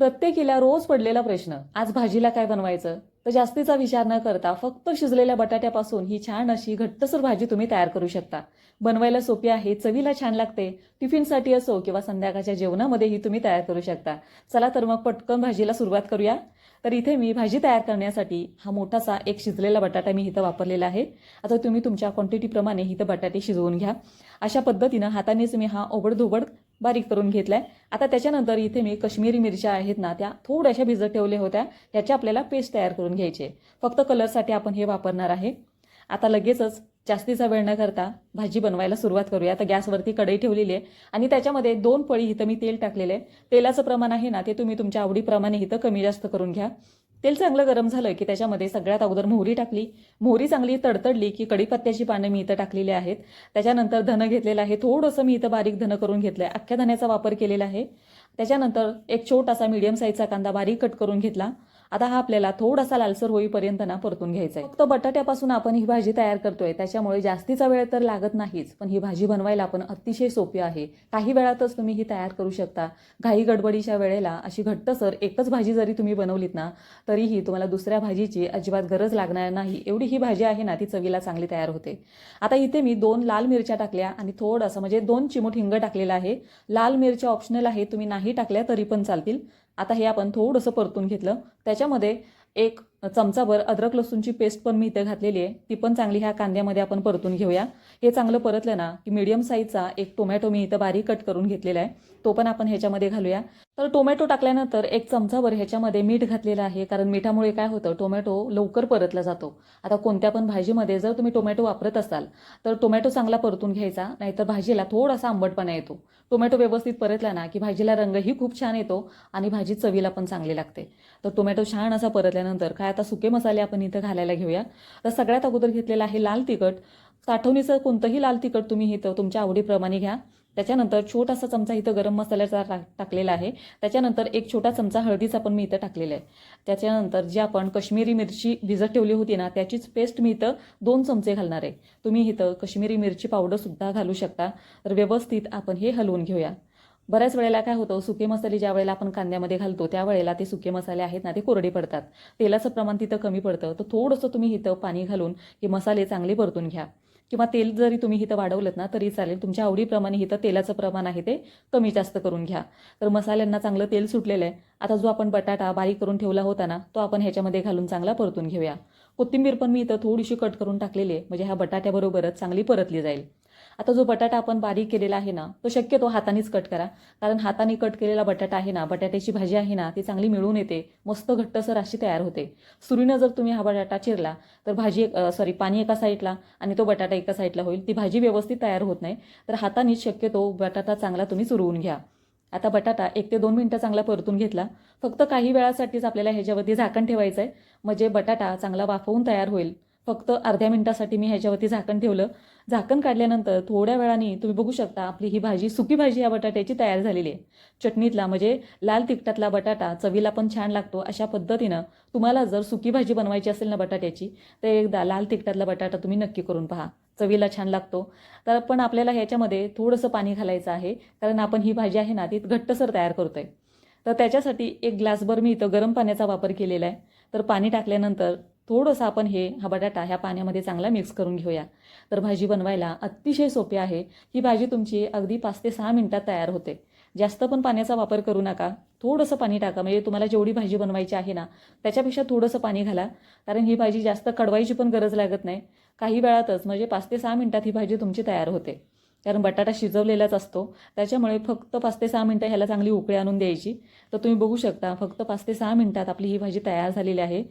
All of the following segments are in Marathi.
प्रत्येकीला रोज पडलेला प्रश्न, आज भाजीला काय बनवायचं? तर जास्तीचा विचार न करता फक्त शिजलेल्या बटाट्यापासून ही छान अशी घट्टसर भाजी तुम्ही तयार करू शकता. बनवायला सोपी आहे, चवीला छान लागते. टिफिनसाठी असो किंवा संध्याकाळच्या जेवणामध्येही तुम्ही तयार करू शकता. चला तर मग पटकन भाजीला सुरुवात करूया. तर इथे मी भाजी तयार करण्यासाठी हा मोठासा एक शिजलेला बटाटा मी इथं वापरलेला आहे. आता तुम्ही तुमच्या क्वांटिटीप्रमाणे इथं बटाटे शिजवून घ्या. अशा पद्धतीनं हातानेच मी हा ओबडधोबड बारीक करून घेतलाय. आता त्याच्यानंतर इथे मी काश्मीरी मिरच्या आहेत ना, त्या थोड्याशा भिजत ठेवल्या होत्या. त्याची आपल्याला पेस्ट तयार करून घ्यायची. फक्त कलरसाठी आपण हे वापरणार आहे. आता लगेचच जास्तीचा वेळ न करता भाजी बनवायला सुरुवात करूया. आता गॅसवरती कढई ठेवलेली आहे आणि त्याच्यामध्ये 2 पळी इथं मी तेल टाकलेलं आहे. तेलाचं प्रमाण आहे ना, ते तुम्ही तुमच्या आवडीप्रमाणे इथं कमी जास्त करून घ्या. तेल चांगलं गरम झालं की त्याच्यामध्ये सगळ्यात अगोदर मोहरी टाकली. मोहरी चांगली तडतडली की कढीपत्त्याची पानं मी इथं टाकलेली आहेत. त्याच्यानंतर धनं घेतलेलं आहे. थोडंसं मी इथं बारीक धनं करून घेतलंय. अख्ख्या धण्याचा वापर केलेला आहे. त्याच्यानंतर एक छोटासा मीडियम साईजचा कांदा बारीक कट करून घेतला. आता हा आपल्याला थोडासा लालसर होईपर्यंत ना परतून घ्यायचा आहे. फक्त बटाट्यापासून आपण ही भाजी तयार करतोय, त्याच्यामुळे जास्तीचा वेळ तर लागत नाहीच, पण ही भाजी बनवायला पण अतिशय सोपी आहे. काही वेळातच तुम्ही ही तयार करू शकता. घाई गडबडीच्या वेळेला अशी घट्टसर एकच भाजी जरी तुम्ही बनवलीत ना, तरीही तुम्हाला दुसऱ्या भाजीची अजिबात गरज लागणार नाही. एवढी ही भाजी आहे ना, ती चवीला चांगली तयार होते. आता इथे मी 2 लाल मिरच्या टाकल्या आणि थोडंसं म्हणजे 2 चिमूट हिंग टाकलेला आहे. लाल मिरच्या ऑप्शनल आहे, तुम्ही नाही टाकल्या तरी पण चालतील. आता हे आपण थोडंसं परतून घेतलं. त्याच्यामध्ये 1 चमचाभर अद्रक लसूणची पेस्ट पण मी इथे घातलेली आहे. ती पण चांगली ह्या कांद्यामध्ये आपण परतून घेऊया. हे चांगलं परतलं ना की मीडियम साईजचा एक टोमॅटो मी इथं बारीक कट करून घेतलेला आहे, तो पण आपण ह्याच्यामध्ये घालूया. तर टोमॅटो टाकल्यानंतर 1 चमचाभर ह्याच्यामध्ये मीठ घातलेलं आहे, कारण मिठामुळे काय होतं, टोमॅटो लवकर परतला जातो. आता कोणत्या पण भाजीमध्ये जर तुम्ही टोमॅटो वापरत असाल तर टोमॅटो चांगला परतून घ्यायचा, नाहीतर भाजीला थोडासा आंबटपणा येतो. टोमॅटो व्यवस्थित परतला ना की भाजीला रंगही खूप छान येतो आणि भाजी चवीला पण चांगली लागते. तर टोमॅटो छान असा परतल्यानंतर काय आता सुके मसाले आपण इथं घालायला घेऊया. तर सगळ्यात अगोदर घेतलेला आहे लाल तिखट. साठवणीचं कोणतंही लाल तिखट तुम्ही इथं तुमच्या आवडीप्रमाणे घ्या. त्याच्यानंतर छोटासा चमचा इथं गरम मसाल्याचा टाकलेला आहे. त्याच्यानंतर 1 छोटा चमचा हळदीचा पण मी इथं टाकलेला आहे. त्याच्यानंतर जी आपण काश्मीरी मिरची भिजत ठेवली होती ना, त्याचीच पेस्ट मी इथं 2 चमचे घालणार आहे. तुम्ही इथं काश्मीरी मिरची पावडर सुद्धा घालू शकता. तर व्यवस्थित आपण हे हलवून घेऊया. बऱ्याच वेळेला काय होतं, सुके मसाले ज्या वेळेला आपण कांद्यामध्ये घालतो त्यावेळेला ते सुके मसाले आहेत ना, ते कोरडे पडतात. तेलाचं प्रमाण तिथं कमी पडतं. तर थोडंसं तुम्ही इथं पाणी घालून हे मसाले चांगले परतून घ्या. किंवा तेल जरी तुम्ही इथं वाढवलं ना तरी चालेल. तुमच्या आवडीप्रमाणे इथं तेलाचं प्रमाण आहे ते कमी जास्त करून घ्या. तर मसाल्यांना चांगलं तेल सुटलेलं आहे. आता जो आपण बटाटा बारीक करून ठेवला होता ना, तो आपण ह्याच्यामध्ये घालून चांगला परतून घेऊया. कोथिंबीर पण मी इथं थोडीशी कट करून टाकलेली आहे, म्हणजे ह्या बटाट्याबरोबरच चांगली परतली जाईल. आता जो बटाटा आपण बारीक केलेला आहे ना, तो शक्यतो हातानेच कट करा, कारण हाताने कट केलेला बटाटा आहे ना, बटाट्याची भाजी आहे ना, ती चांगली मिळून येते, मस्त घट्टसर अशी तयार होते. सुरीनं जर तुम्ही हा बटाटा चिरला तर पाणी एका साईडला आणि तो बटाटा एका साईडला होईल, ती भाजी व्यवस्थित तयार होत नाही. तर हातानेच शक्यतो बटाटा चांगला तुम्ही चुरवून घ्या. आता बटाटा 1 ते 2 मिनिटं चांगला परतून घेतला. फक्त काही वेळासाठीच आपल्याला ह्याच्यावरती झाकण ठेवायचं आहे, म्हणजे बटाटा चांगला वाफवून तयार होईल. फक्त अर्ध्या मिनिटासाठी मी ह्याच्यावरती झाकण ठेवलं. झाकण काढल्यानंतर थोड्या वेळाने तुम्ही बघू शकता आपली ही भाजी, सुकी भाजी या बटाट्याची तयार झालेली आहे. चटणीतला म्हणजे लाल तिखटातला बटाटा चवीला पण छान लागतो. अशा पद्धतीनं तुम्हाला जर सुकी भाजी बनवायची असेल ना बटाट्याची, तर एकदा लाल तिखटातला बटाटा तुम्ही नक्की करून पहा, चवीला छान लागतो. तर पण आपल्याला ह्याच्यामध्ये थोडंसं पाणी घालायचं आहे, कारण आपण ही भाजी आहे ना ती घट्टसर तयार करतोय. तर त्याच्यासाठी 1 ग्लासभर मी इथं गरम पाण्याचा वापर केलेला आहे. तर पाणी टाकल्यानंतर थोडंसं आपण हा बटाटा ह्या पाण्यामध्ये चांगला मिक्स करून घेऊया. तर भाजी बनवायला अतिशय सोपी आहे. ही भाजी तुमची अगदी 5 ते 6 मिनिटात तयार होते. जास्त पण पाण्याचा वापर करू नका. थोडंसं पाणी टाका, म्हणजे तुम्हाला जेवढी भाजी बनवायची आहे ना त्याच्यापेक्षा थोडंसं पाणी घाला, कारण ही भाजी जास्त कढवायची पण गरज लागत नाही. काही वेळातच म्हणजे 5 ते 6 मिनिटात ही भाजी तुमची तयार होते, कारण बटाटा शिजवलेलाच असतो. त्याच्यामुळे फक्त 5 ते 6 मिनिटं ह्याला चांगली उकळी आणून द्यायची. तर तुम्ही बघू शकता फक्त 5 ते 6 मिनिटात आपली ही भाजी तयार झालेली आहे.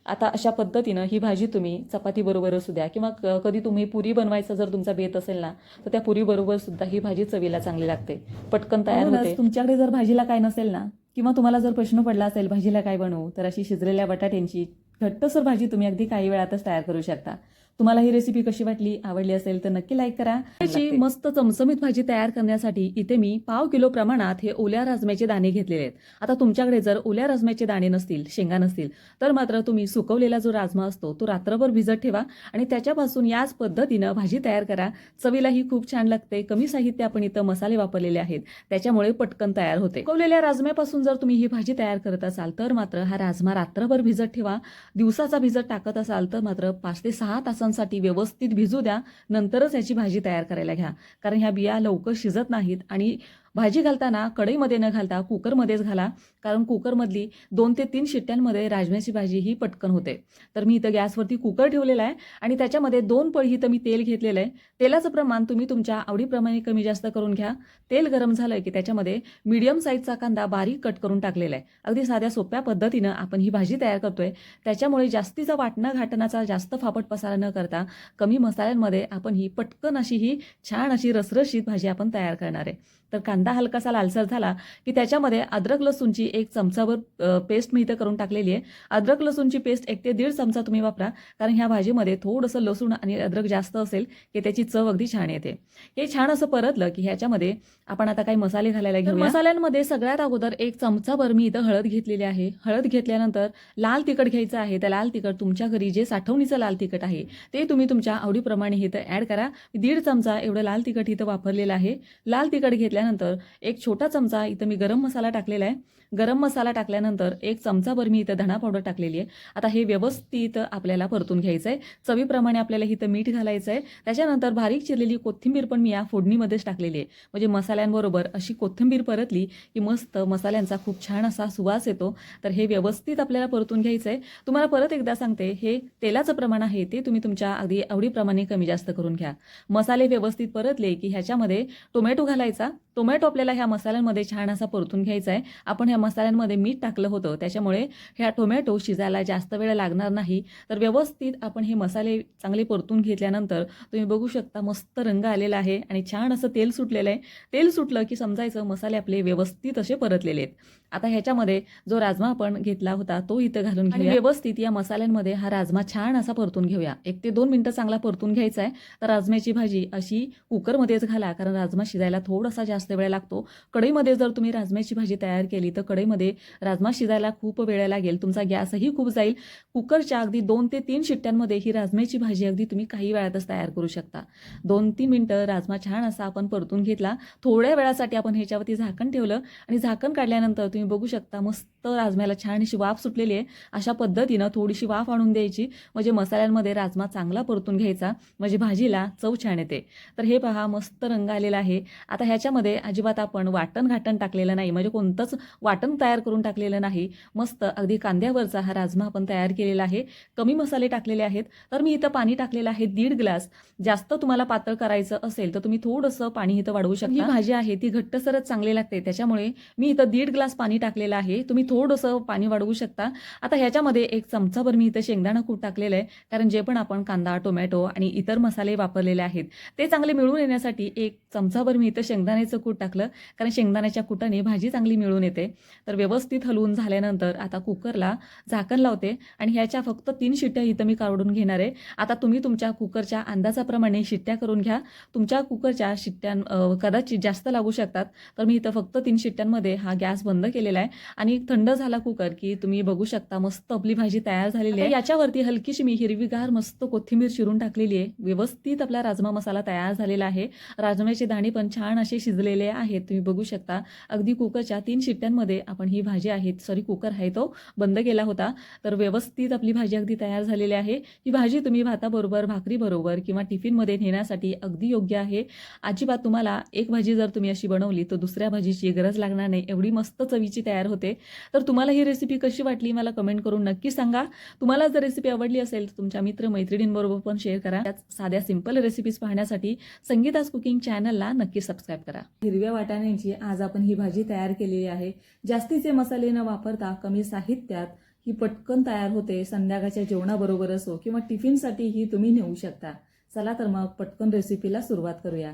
आता अशा पद्धतीनं ही भाजी तुम्ही चपातीबरोबर असू द्या किंवा कधी तुम्ही पुरी बनवायचा जर तुमचा बेत असेल ना, तर त्या पुरीबरोबर सुद्धा ही भाजी चवीला चांगली लागते, पटकन तयार होते. तुमच्याकडे जर भाजीला काय नसेल ना, किंवा तुम्हाला जर प्रश्न पडला असेल भाजीला काय बनवू, तर अशी शिजलेल्या बटाट्यांची घट्टसर भाजी तुम्ही अगदी काही वेळातच तयार करू शकता. तुम्हाला ही रेसिपी कशी वाटली, आवडली असेल तर नक्की लाईक करा. याची मस्त चमचमीत भाजी तयार करण्यासाठी इथे मी 1/2 किलो प्रमाणात हे ओल्या राजम्याचे दाणे घेतलेले आहेत. आता तुमच्याकडे जर ओल्या राजम्याचे दाणे नसतील, शेंगा नसतील, तर मात्र तुम्ही सुकवलेला जो राजमा असतो तो रात्रभर भिजत ठेवा आणि त्याच्यापासून याच पद्धतीनं भाजी तयार करा. चवीलाही खूप छान लागते. कमी साहित्य आपण इथं मसाले वापरलेले आहेत, त्याच्यामुळे पटकन तयार होते. सुकवलेल्या राजम्यापासून जर तुम्ही ही भाजी तयार करत असाल तर मात्र हा राजमा रात्रभर भिजत ठेवा. दिवसाचा भिजत टाकत असाल तर मात्र 5 ते 6 तासांसाठी व्यवस्थित भिजू द्या. नंतरच याची भाजी तयार करायला घ्या, कारण ह्या बिया लवकर शिजत नाहीत. आणि भाजी घालताना कढईमध्ये न घालता कुकरमध्येच घाला, कारण कुकरमधली 2 ते 3 शिट्ट्यांमध्ये राजम्याची भाजी ही पटकन होते. तर मी इथं गॅसवरती कुकर ठेवलेला आहे आणि त्याच्यामध्ये 2 पळी इथं मी तेल घेतलेलं आहे. तेलाचं प्रमाण तुम्ही तुमच्या आवडीप्रमाणे कमी जास्त करून घ्या. तेल गरम झालं की त्याच्यामध्ये मीडियम साईजचा कांदा बारीक कट करून टाकलेला आहे. अगदी साध्या सोप्या पद्धतीनं आपण ही भाजी तयार करतोय, त्याच्यामुळे जास्तीचा वाटणं घाटणाचा जास्त फापट पसारा न करता कमी मसाल्यांमध्ये आपण ही पटकन अशी ही छान अशी रसरशीत भाजी आपण तयार करणार आहे. तर कांदा हलकासा लालसर झाला की त्याच्यामध्ये अद्रक लसूणची 1 चमचाभर पेस्ट मी इथं करून टाकलेली आहे. अद्रक लसूणची पेस्ट 1 ते 1.5 चमचा तुम्ही वापरा, कारण ह्या भाजीमध्ये थोडंसं लसूण आणि अद्रक जास्त असेल की त्याची चव अगदी छान येते. हे छान असं परतलं की ह्याच्यामध्ये आपण आता काही मसाले घालायला घेऊ. मसाल्यांमध्ये सगळ्यात अगोदर 1 चमचाभर मी इथं हळद घेतलेली आहे. हळद घेतल्यानंतर लाल तिखट घ्यायचं आहे. तर लाल तिखट तुमच्या घरी जे साठवणीचं लाल तिखट आहे ते तुम्ही तुमच्या आवडीप्रमाणे इथं ॲड करा. 1.5 चमचा एवढं लाल तिखट इथं वापरलेलं आहे. लाल तिखट घेतल्यानंतर 1 छोटा चमचा इथं मी गरम मसाला टाकलेला आहे. गरम मसाला टाकल्यानंतर 1 चमचाभर मी इथं धणा पावडर टाकलेली आहे. आता हे व्यवस्थित आपल्याला परतून घ्यायचं आहे. चवीप्रमाणे आपल्याला इथं मीठ घालायचं आहे. त्याच्यानंतर बारीक चिरलेली कोथिंबीर पण मी या फोडणीमध्येच टाकलेली आहे. म्हणजे मसाल्यांबरोबर अशी कोथिंबीर परतली की मस्त मसाल्यांचा खूप छान असा सुवास येतो. तर हे व्यवस्थित आपल्याला परतून घ्यायचं आहे. तुम्हाला परत एकदा सांगते, हे तेलाचं प्रमाण आहे ते तुम्ही तुमच्या अगदी आवडीप्रमाणे कमी जास्त करून घ्या. मसाले व्यवस्थित परतले की ह्याच्यामध्ये टोमॅटो घालायचा. टोमॅटो आपल्याला ह्या मसाल्यांमध्ये छान असा परतून घ्यायचा आहे. आपण ह्या मसाल्यांमध्ये मीठ टाकलं होतं, त्याच्यामुळे ह्या टोमॅटो शिजायला जास्त वेळ लागणार नाही. तर व्यवस्थित आपण हे मसाले चांगले परतून घेतल्यानंतर तुम्ही बघू शकता मस्त रंग आलेला आहे आणि छान असं तेल सुटलेलं आहे. तेल सुटलं की समजायचं मसाले आपले व्यवस्थित असे परतलेले आहेत. आता ह्याच्यामध्ये जो राजमा आपण घेतला होता तो इथं घालून घेऊया. व्यवस्थित या मसाल्यांमध्ये हा राजमा छान असा परतून घेऊया. 1 ते 2 मिनिटं चांगला परतून घ्यायचा आहे. तर राजम्याची भाजी अशी कुकरमध्येच घाला, कारण राजमा शिजायला थोडासा जास्त वेळ लागतो. कढईमध्ये जर तुम्ही राजम्याची भाजी तयार केली तर कढईमध्ये राजमा शिजायला खूप वेळ लागेल, तुमचा गॅसही खूप जाईल. कुकरच्या अगदी 2 ते 3 शिट्ट्यांमध्ये ही राजम्याची भाजी अगदी तुम्ही काही वेळातच तयार करू शकता. 2-3 मिनिटं राजमा छान असा आपण परतून घेतला. थोड्या वेळासाठी आपण ह्याच्यावरती झाकण ठेवलं आणि झाकण काढल्यानंतर तुम्ही बघू शकता मस्त राजम्याला छान अशी वाफ सुटलेली आहे. अशा पद्धतीनं थोडीशी वाफ आणून द्यायची, म्हणजे मसाल्यांमध्ये राजमा चांगला परतून घ्यायचा, म्हणजे भाजीला चव छान येते. तर हे पहा मस्त रंग आलेला आहे. आता ह्याच्यामध्ये अजिबात आपण वाटण घाटण टाकलेलं नाही, म्हणजे कोणतंच वाटण तयार करून टाकलेलं नाही. मस्त अगदी कांद्यावरचा हा राजमा आपण तयार केलेला आहे. कमी मसाले टाकलेले आहेत. तर मी इथं पाणी टाकलेलं आहे 1.5 ग्लास. जास्त तुम्हाला पातळ करायचं असेल तर तुम्ही थोडंसं पाणी इथं वाढवू शकता. ही भाजी आहे ती घट्टसरच चांगली लागते, त्याच्यामुळे मी इथं 1.5 ग्लास पाणी टाकलेलं आहे. तुम्ही थोडंसं पाणी वाढवू शकता. आता ह्याच्यामध्ये 1 चमचाभर मी इथं शेंगदाणा कूट टाकलेलं आहे, कारण जे पण आपण कांदा, टोमॅटो आणि इतर मसाले वापरलेले आहेत ते चांगले मिळून येण्यासाठी 1 चमचाभर मी इथं शेंगदाण्याचं कूट टाकलं, कारण शेंगदाण्याच्या कुटाने भाजी चांगली मिळून येते. तर व्यवस्थित हलवून झाल्यानंतर आता कुकरला झाकण लावते आणि ह्याच्या फक्त 3 शिट्ट्या इथं मी काढून घेणार आहे. आता तुम्ही तुमच्या कुकरच्या अंदाजाप्रमाणे शिट्ट्या करून घ्या. तुमच्या कुकरच्या शिट्ट्या कदाचित जास्त लागू शकतात. तर मी इथं फक्त 3 शिट्ट्यांमध्ये हा गॅस बंद केलेला आहे आणि थंड झाला कुकर की तुम्ही बघू शकता मस्त आपली भाजी तयार झालेली आहे. याच्यावरती हलकीशी मी हिरवीगार मस्त कोथिंबीर चिरून टाकलेली आहे. व्यवस्थित आपला राजमा मसाला तयार झालेला आहे. राजम्याचे दाणे पण छान असे शिजलेले आहेत, तुम्ही बघू शकता. अगदी कुकरच्या 3 शिट्ट्यांमध्ये आपण ही भाजी आहे, सॉरी कुकर आहे तो बंद केला होता. तर व्यवस्थित आपली भाजी अगदी तयार झालेली आहे. ही भाजी तुम्ही भाताबरोबर, भाकरीबरोबर किंवा टिफिनमध्ये नेण्यासाठी अगदी योग्य आहे. अजिबात तुम्हाला एक भाजी जर तुम्ही अशी बनवली तर दुसऱ्या भाजीची गरज लागणार नाही, एवढी मस्त चवीची तयार होते. तर तुम्हाला ही रेसिपी कशी वाटली मला कमेंट करून नक्की सांगा. तुम्हाला जर रेसिपी आवडली असेल तर तुमच्या मैत्रिणींबरोबर पण शेअर करा. साध्या सिंपल रेसिपीज पाहण्यासाठी संगीताज कुकिंग चॅनलला नक्की सबस्क्राईब करा. हिरव्या वाटाण्याची आज आपण ही भाजी तयार केलेली आहे. जास्तीचे मसाले न वापरता कमी साहित्यात ही पटकन तयार होते. संध्याकाळच्या जेवणाबरोबर असो किंवा टिफिनसाठीही तुम्ही नेऊ शकता. चला तर मग पटकन रेसिपीला सुरुवात करूया.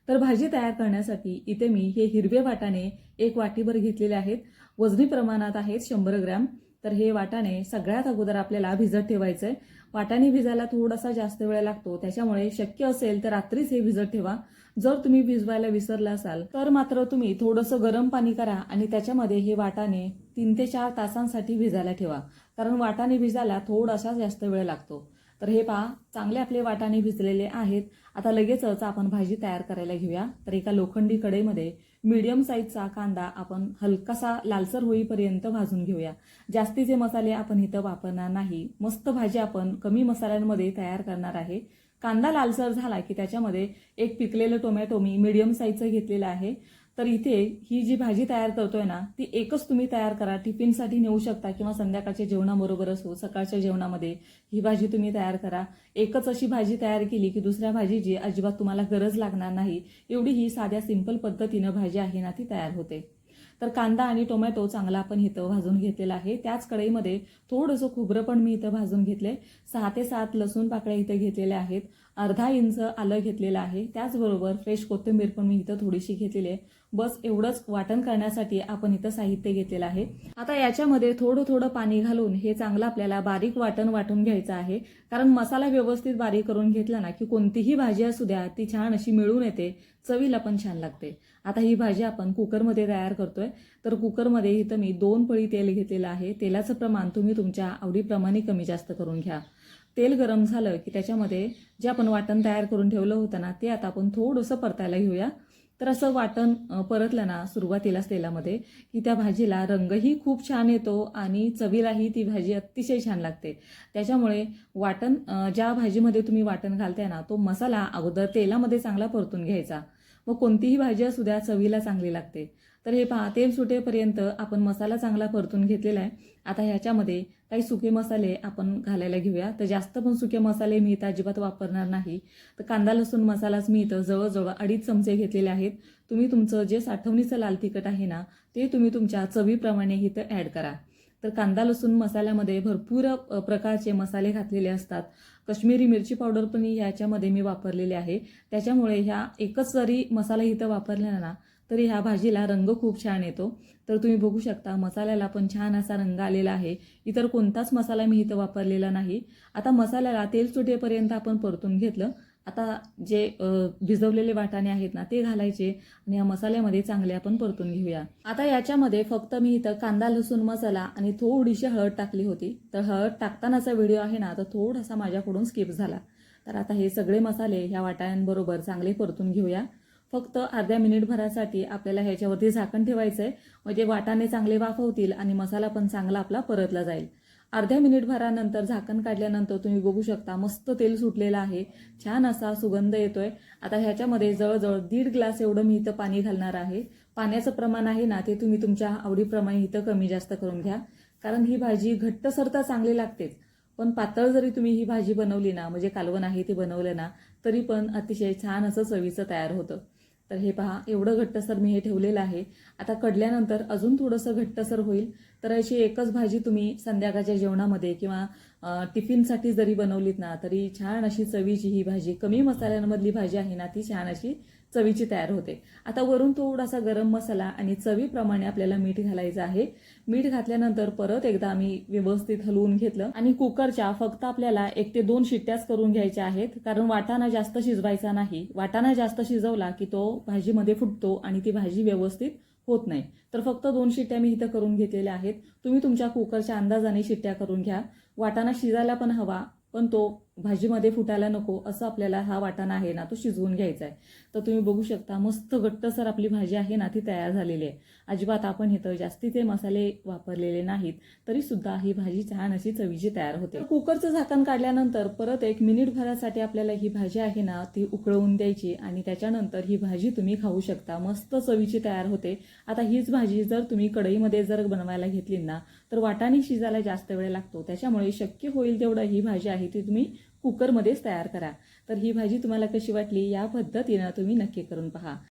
तर भाजी तयार करण्यासाठी इथे मी हे हिरवे वाटाणे 1 वाटीभर घेतलेले आहेत. वजनी प्रमाणात आहेत 100 ग्रॅम. तर हे वाटाणे सगळ्यात अगोदर आपल्याला भिजत ठेवायचंय. वाटाणे भिजायला थोडासा जास्त वेळ लागतो, त्याच्यामुळे शक्य असेल तर रात्रीच हे भिजत ठेवा. जर तुम्ही भिजवायला विसरला असाल तर मात्र तुम्ही थोडंसं गरम पाणी करा आणि त्याच्यामध्ये हे वाटाणे 3 ते 4 तासांसाठी भिजायला ठेवा, कारण वाटाणे भिजायला थोडासा जास्त वेळ लागतो. तर हे पहा, चांगले आपले वाटाणे भिजलेले आहेत. आता लगेचच आपण भाजी तयार करायला घेऊया. तर एका लोखंडी कढईमध्ये मीडियम साईजचा कांदा आपण हलकासा लालसर होईपर्यंत भाजून घेऊया. जास्तीचे मसाले आपण इथं वापरणार नाही. मस्त भाजी आपण कमी मसाल्यांमध्ये तयार करणार आहे. कांदा लालसर झाला की त्याच्यामध्ये एक पिकलेलं टोमॅटो मी मीडियम साईजचं घेतलेलं आहे. तर इथे ही जी भाजी तयार करतोय ना, ती एकच तुम्ही तयार करा. टिफिनसाठी नेऊ शकता किंवा संध्याकाळच्या जेवणाबरोबर असो, सकाळच्या जेवणामध्ये ही भाजी तुम्ही तयार करा. एकच अशी भाजी तयार केली की दुसऱ्या भाजीची अजिबात तुम्हाला गरज लागणार नाही. एवढी ही साध्या सिंपल पद्धतीनं भाजी आहे ना, ती तयार होते. तर कांदा आणि टोमॅटो चांगला आपण इथं भाजून घेतलेला आहे. त्याच कढईमध्ये थोडंसं खोबरं पण मी इथं भाजून घेतले. 6 ते 7 लसूण पाकळ्या इथं घेतलेल्या आहेत. अर्धा इंच आलं घेतलेलं आहे. त्याचबरोबर फ्रेश कोथिंबीर पण मी इथं थोडीशी घेतलेली आहे. बस एवढंच वाटण करण्यासाठी आपण इथं साहित्य घेतलेलं आहे. आता याच्यामध्ये थोडं थोडं पाणी घालून हे चांगलं आपल्याला बारीक वाटण वाटून घ्यायचं आहे, कारण मसाला व्यवस्थित बारीक करून घेतला ना की कोणतीही भाजी असू द्या ती छान अशी मिळून येते, चवीला पण छान लागते. आता ही भाजी आपण कुकरमध्ये तयार करतोय. तर कुकरमध्ये इथं मी 2 पळी तेल घेतलेलं आहे. तेलाचं प्रमाण तुम्ही तुमच्या आवडीप्रमाणे कमी जास्त करून घ्या. तेल गरम झालं की त्याच्यामध्ये जे आपण वाटण तयार करून ठेवलं होतं ना, ते आता आपण थोडंसं परतायला घेऊया. तर असं वाटण परतलं ना सुरुवातीलाच तेलामध्ये की त्या भाजीला रंगही खूप छान येतो आणि चवीलाही ती भाजी अतिशय छान लागते. त्याच्यामुळे वाटण ज्या भाजीमध्ये तुम्ही वाटण घालताय ना, तो मसाला अगोदर तेलामध्ये चांगला परतून घ्यायचा. मग कोणतीही भाजी असू द्या चवीला चांगली लागते. तर हे पहा, तेल सुटेपर्यंत आपण मसाला चांगला परतून घेतलेला आहे. आता ह्याच्यामध्ये काही सुके मसाले आपण घालायला घेऊया. तर जास्त पण सुके मसाले मी इथं अजिबात वापरणार नाही. तर कांदा लसूण मसालाच मी इथं जवळजवळ 2.5 चमचे घेतलेले आहेत. तुम्ही तुमचं जे साठवणीचं लाल तिखट आहे ना, ते तुम्ही तुमच्या चवीप्रमाणे इथं ॲड करा. तर कांदा लसूण मसाल्यामध्ये भरपूर प्रकारचे मसाले घातलेले असतात. काश्मीरी मिरची पावडर पण याच्यामध्ये मी वापरलेली आहे. त्याच्यामुळे ह्या एकच जरी मसाला इथं वापरला ना तरी ह्या भाजीला रंग खूप छान येतो. तर तुम्ही बघू शकता मसाल्याला पण छान असा रंग आलेला आहे. इतर कोणताच मसाला मी इथं वापरलेला नाही. आता मसाल्याला तेल सुटेपर्यंत आपण परतून घेतलं. आता जे भिजवलेले वाटाणे आहेत ना, ते घालायचे आणि या मसाल्यामध्ये चांगले आपण परतून घेऊया. आता याच्यामध्ये फक्त मी इथं कांदा लसूण मसाला आणि थोडीशी हळद टाकली होती. तर हळद टाकतानाचा व्हिडिओ आहे ना, तर थोडासा माझ्याकडून स्किप झाला. तर आता हे सगळे मसाले ह्या वाटाण्यांबरोबर चांगले परतून घेऊया. फक्त अर्ध्या मिनिटभरासाठी आपल्याला ह्याच्यावरती झाकण ठेवायचं आहे, म्हणजे वाटाणे चांगले वाफवतील आणि मसाला पण चांगला आपला परतला जाईल. अर्ध्या मिनिटभरानंतर झाकण काढल्यानंतर तुम्ही बघू शकता मस्त तेल सुटलेलं आहे. छान असा सुगंध येतोय. आता ह्याच्यामध्ये जवळजवळ 1.5 ग्लास एवढं मी इथं पाणी घालणार आहे. पाण्याचं प्रमाण आहे ना, ते तुम्ही तुमच्या आवडीप्रमाणे इथं कमी जास्त करून घ्या, कारण ही भाजी घट्टसर तर चांगली लागतेच, पण पातळ जरी तुम्ही ही भाजी बनवली ना, म्हणजे कालवण आहे ते बनवलं ना, तरी पण अतिशय छान असं चवीचं तयार होतं. तर हे पहा, एवढं घट्टसर मी हे ठेवलेलं आहे. आता कढल्यानंतर अजून थोडंसं घट्टसर होईल. तर अशी एकच भाजी तुम्ही संध्याकाळच्या जेवणामध्ये किंवा टिफिनसाठी जरी बनवलीत ना, तरी छान अशी चवीची ही भाजी, कमी मसाल्यांमधली भाजी आहे ना, ती छान अशी चवीची तयार होते. आता वरून थोडासा गरम मसाला आणि चवीप्रमाणे आपल्याला मीठ घालायचं आहे. मीठ घातल्यानंतर परत एकदा आम्ही व्यवस्थित हलवून घेतलं आणि कुकरच्या फक्त आपल्याला 1 ते 2 शिट्ट्याच करून घ्यायच्या आहेत, कारण वाटाणा जास्त शिजवायचा नाही. वाटाणा जास्त शिजवला की तो भाजीमध्ये फुटतो आणि ती भाजी व्यवस्थित होत नाही. तर फक्त 2 शिट्ट्या मी इथं करून घेतलेल्या आहेत. तुम्ही तुमच्या कुकरच्या अंदाजाने शिट्ट्या करून घ्या. वाटाणा शिजायला पण हवा, पण तो भाजीमध्ये फुटायला नको, असं आपल्याला हा वाटाणा आहे ना, तो शिजवून घ्यायचा आहे. तर तुम्ही बघू शकता मस्त घट्टसर आपली भाजी आहे ना, ती तयार झालेली आहे. अजिबात आपण इथं जास्तीचे मसाले वापरलेले नाहीत, तरी सुद्धा ही भाजी छान अशी चवीची तयार होते. कुकरचं झाकण काढल्यानंतर परत 1 मिनिटभरासाठी आपल्याला ही भाजी आहे ना, ती उकळवून द्यायची आणि त्याच्यानंतर ही भाजी तुम्ही खाऊ शकता. मस्त चवीची तयार होते. आता हीच भाजी जर तुम्ही कढईमध्ये जर बनवायला घेतली ना, तर वाटाणे शिजायला जास्त वेळ लागतो. त्याच्यामुळे शक्य होईल तेवढं ही भाजी आहे ती तुम्ही कुकरमध्येच तयार करा. तर ही भाजी तुम्हाला कशी वाटली, या पद्धतीनं तुम्ही नक्की करून पहा.